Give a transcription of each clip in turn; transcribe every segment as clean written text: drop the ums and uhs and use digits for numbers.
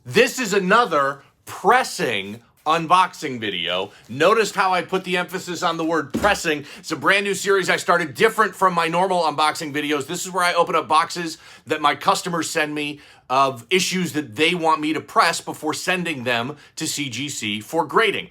This is another pressing unboxing video. Notice how I put the emphasis on the word pressing. It's a brand new series I started different from my normal unboxing videos. This is where I open up boxes that my customers send me of issues that they want me to press before sending them to CGC for grading.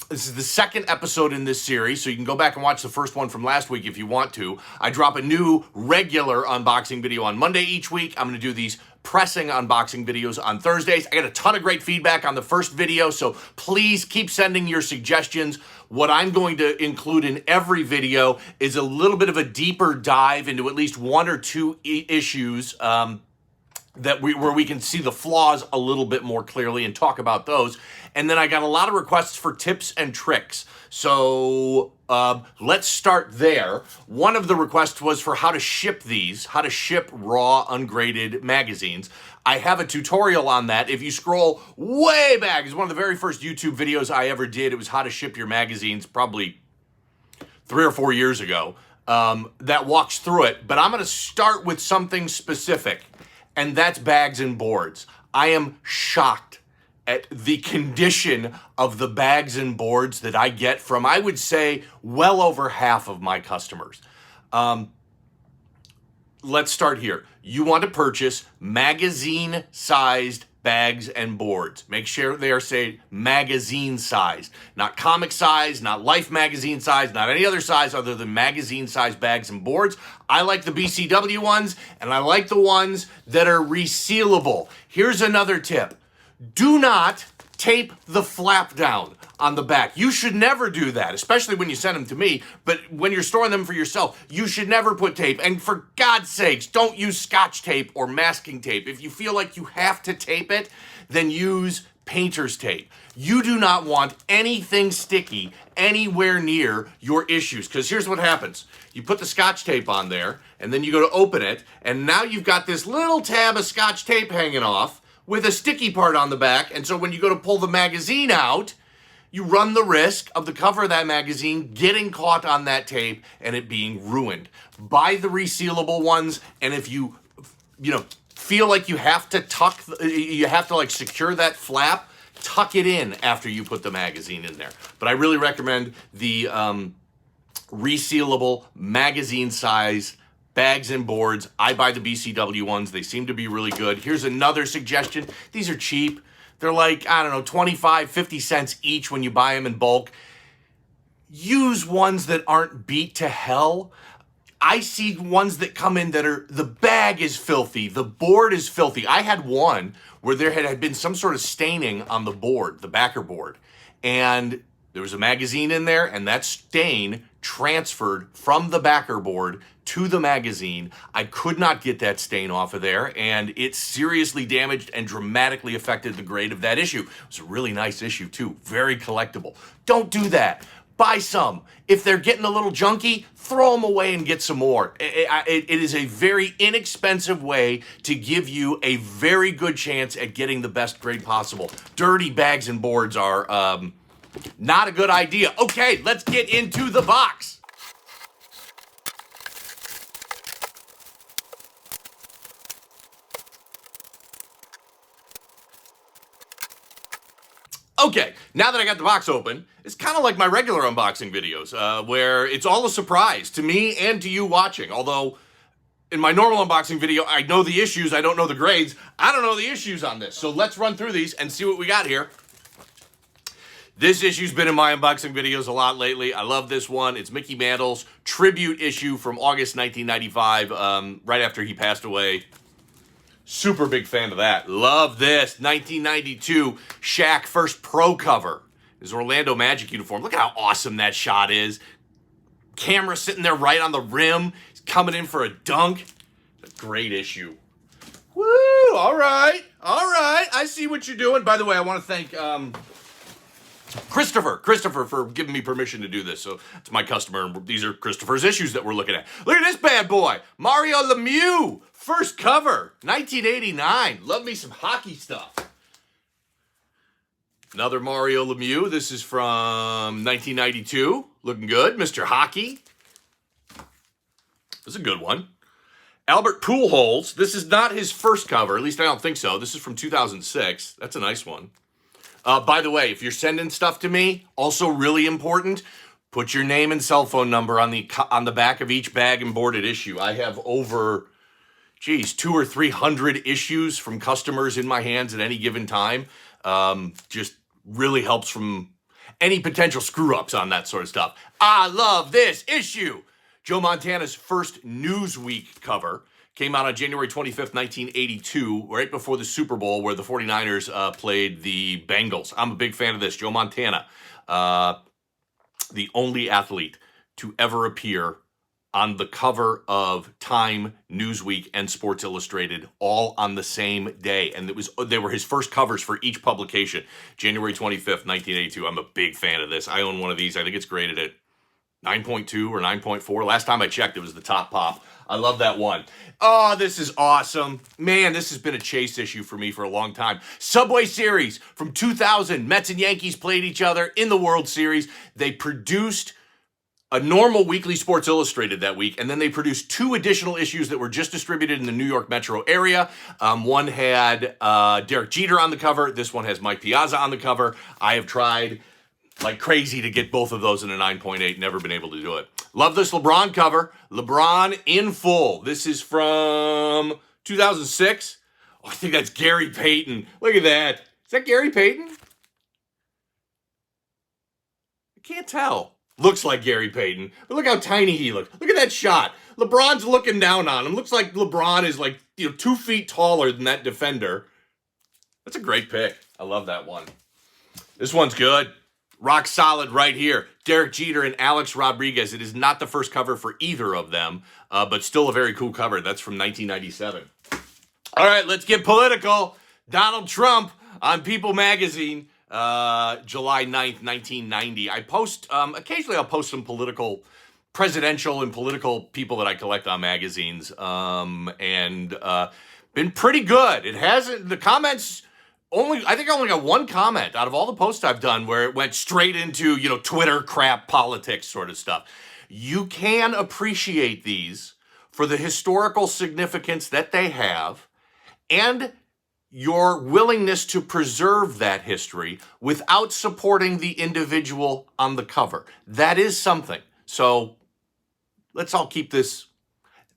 This is the second episode in this series, so you can go back and watch the first one from last week if you want to. I drop a new regular unboxing video on Monday each week. I'm going to do these pressing unboxing videos on Thursdays. I got a ton of great feedback on the first video, so please keep sending your suggestions. What I'm going to include in every video is a little bit of a deeper dive into at least one or two issues where we can see the flaws a little bit more clearly and talk about those. And then I got a lot of requests for tips and tricks. So let's start there. One of the requests was for how to ship raw ungraded magazines. I have a tutorial on that. If you scroll way back, it's one of the very first YouTube videos I ever did. It was how to ship your magazines, probably 3 or 4 years ago. That walks through it. But I'm going to start with something specific, and that's bags and boards. I am shocked at the condition of the bags and boards that I get from, I would say, well over half of my customers. Let's start here. You want to purchase magazine-sized bags and boards. Make sure they are, say, magazine-sized. Not comic size, not Life magazine size, not any other size other than magazine-sized bags and boards. I like the BCW ones, and I like the ones that are resealable. Here's another tip. Do not tape the flap down on the back. You should never do that, especially when you send them to me, but when you're storing them for yourself, you should never put tape. And for God's sakes, don't use Scotch tape or masking tape. If you feel like you have to tape it, then use painter's tape. You do not want anything sticky anywhere near your issues, because here's what happens. You put the Scotch tape on there, and then you go to open it, and now you've got this little tab of Scotch tape hanging off with a sticky part on the back, and so when you go to pull the magazine out, you run the risk of the cover of that magazine getting caught on that tape and it being ruined. Buy the resealable ones, and if you feel like you have to secure that flap, tuck it in after you put the magazine in there. But I really recommend the resealable magazine size bags and boards. I buy the BCW ones. They seem to be really good. Here's another suggestion. These are cheap. They're like, I don't know, 25, 50 cents each when you buy them in bulk. Use ones that aren't beat to hell. I see ones that come in that are, the bag is filthy, the board is filthy. I had one where there had been some sort of staining on the board, the backer board, and there was a magazine in there, and that stain transferred from the backer board to the magazine. I could not get that stain off of there, and it seriously damaged and dramatically affected the grade of that issue. It was a really nice issue too, very collectible. Don't do that. Buy some. If they're getting a little junky, throw them away and get some more. It is a very inexpensive way to give you a very good chance at getting the best grade possible. Dirty bags and boards are not a good idea. Okay, let's get into the box. Okay, now that I got the box open, it's kind of like my regular unboxing videos, where it's all a surprise to me and to you watching. Although, in my normal unboxing video, I know the issues, I don't know the grades. I don't know the issues on this. So let's run through these and see what we got here. This issue's been in my unboxing videos a lot lately. I love this one. It's Mickey Mantle's tribute issue from August 1995, right after he passed away. Super big fan of that. Love this. 1992 Shaq first pro cover. His Orlando Magic uniform. Look at how awesome that shot is. Camera sitting there right on the rim. He's coming in for a dunk. It's a great issue. Woo! All right. All right. I see what you're doing. By the way, I want to thank Christopher for giving me permission to do this. So it's my customer. These are Christopher's issues that we're looking at. Look at this bad boy. Mario Lemieux. First cover, 1989. Love me some hockey stuff. Another Mario Lemieux. This is from 1992. Looking good. Mr. Hockey. This is a good one. Albert Pujols. This is not his first cover. At least I don't think so. This is from 2006. That's a nice one. By the way, if you're sending stuff to me, also really important, put your name and cell phone number on the back of each bag and boarded issue. I have over, 200 or 300 issues from customers in my hands at any given time. Just really helps from any potential screw-ups on that sort of stuff. I love this issue. Joe Montana's first Newsweek cover came out on January 25th, 1982, right before the Super Bowl, where the 49ers played the Bengals. I'm a big fan of this. Joe Montana, the only athlete to ever appear on the cover of Time, Newsweek, and Sports Illustrated, all on the same day. And they were his first covers for each publication, January 25th, 1982. I'm a big fan of this. I own one of these. I think it's graded at 9.2 or 9.4. Last time I checked, it was the top pop. I love that one. Oh, this is awesome. Man, this has been a chase issue for me for a long time. Subway Series from 2000. Mets and Yankees played each other in the World Series. They produced a normal weekly Sports Illustrated that week, and then they produced 2 additional issues that were just distributed in the New York metro area. One had Derek Jeter on the cover. This one has Mike Piazza on the cover. I have tried like crazy to get both of those in a 9.8. Never been able to do it. Love this LeBron cover. LeBron in full. This is from 2006. Oh, I think that's Gary Payton. Look at that. Is that Gary Payton? I can't tell. Looks like Gary Payton, but look how tiny he looks. Look at that shot. LeBron's looking down on him. Looks like LeBron is 2 feet taller than that defender. That's a great pick. I love that one. This one's good. Rock solid right here. Derek Jeter and Alex Rodriguez. It is not the first cover for either of them, but still a very cool cover. That's from 1997. All right, let's get political. Donald Trump on People magazine. July 9th, 1990. I post, occasionally I'll post some presidential and political people that I collect on magazines, and been pretty good. It hasn't, the comments, I think I only got one comment out of all the posts I've done where it went straight into, Twitter crap, politics sort of stuff. You can appreciate these for the historical significance that they have, and your willingness to preserve that history without supporting the individual on the cover. That is something. So let's all keep this.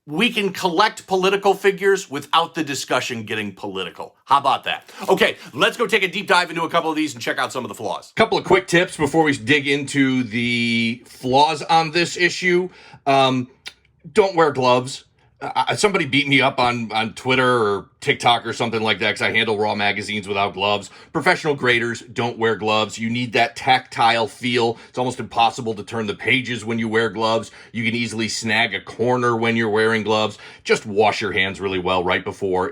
We can collect political figures without the discussion getting political. How about that? Okay, let's go take a deep dive into a couple of these and check out some of the flaws. Couple of quick tips before we dig into the flaws on this issue. Don't wear gloves. Somebody beat me up on Twitter or TikTok or something like that because I handle raw magazines without gloves. Professional graders don't wear gloves. You need that tactile feel. It's almost impossible to turn the pages when you wear gloves. You can easily snag a corner when you're wearing gloves. Just wash your hands really well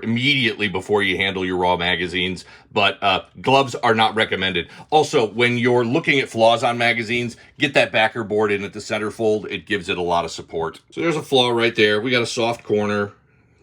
immediately before you handle your raw magazines. But gloves are not recommended. Also, when you're looking at flaws on magazines, get that backer board in at the centerfold. It gives it a lot of support. So there's a flaw right there. We got a soft corner.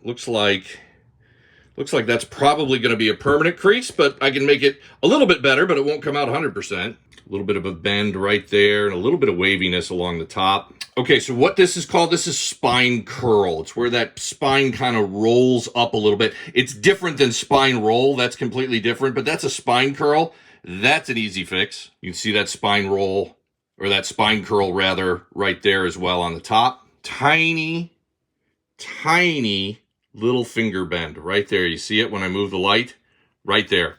Looks like that's probably going to be a permanent crease, but I can make it a little bit better, but it won't come out 100%. A little bit of a bend right there and a little bit of waviness along the top. Okay, so what this is called, this is spine curl. It's where that spine kind of rolls up a little bit. It's different than spine roll. That's completely different, but that's a spine curl. That's an easy fix. You can see that spine roll, or that spine curl rather, right there as well on the top. Tiny little finger bend right there. You see it when I move the light? Right there.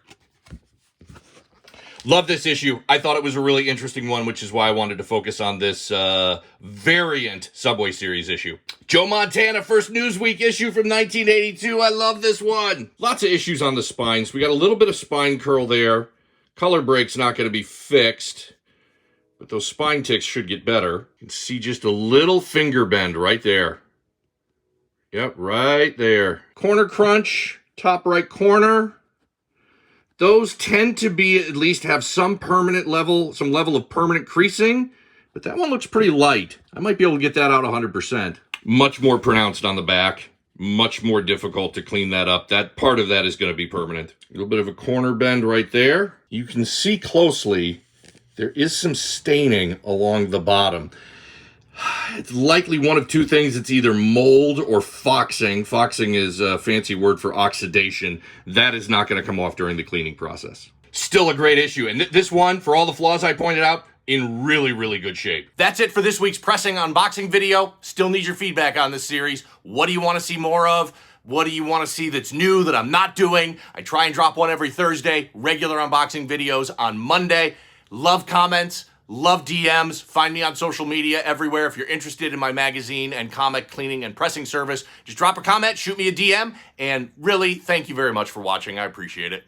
Love this issue. I thought it was a really interesting one, which is why I wanted to focus on this variant Subway Series issue. Joe Montana, first Newsweek issue from 1982. I love this one. Lots of issues on the spines. We got a little bit of spine curl there. Color break's not going to be fixed, but those spine ticks should get better. You can see just a little finger bend right there. Yep, right there. Corner crunch, top right corner. Those tend to be, at least have some level of permanent creasing, but that one looks pretty light. I might be able to get that out 100%. Much more pronounced on the back. Much more difficult to clean that up. That part of that is going to be permanent. A little bit of a corner bend right there. You can see closely, there is some staining along the bottom. It's likely one of two things. It's either mold or foxing. Foxing is a fancy word for oxidation. That is not going to come off during the cleaning process. Still a great issue. And this one, for all the flaws I pointed out, in really, really good shape. That's it for this week's pressing unboxing video. Still need your feedback on this series. What do you want to see more of? What do you want to see that's new that I'm not doing? I try and drop one every Thursday, regular unboxing videos on Monday. Love comments, love DMs. Find me on social media everywhere. If you're interested in my magazine and comic cleaning and pressing service, just drop a comment, shoot me a DM, and really, thank you very much for watching. I appreciate it.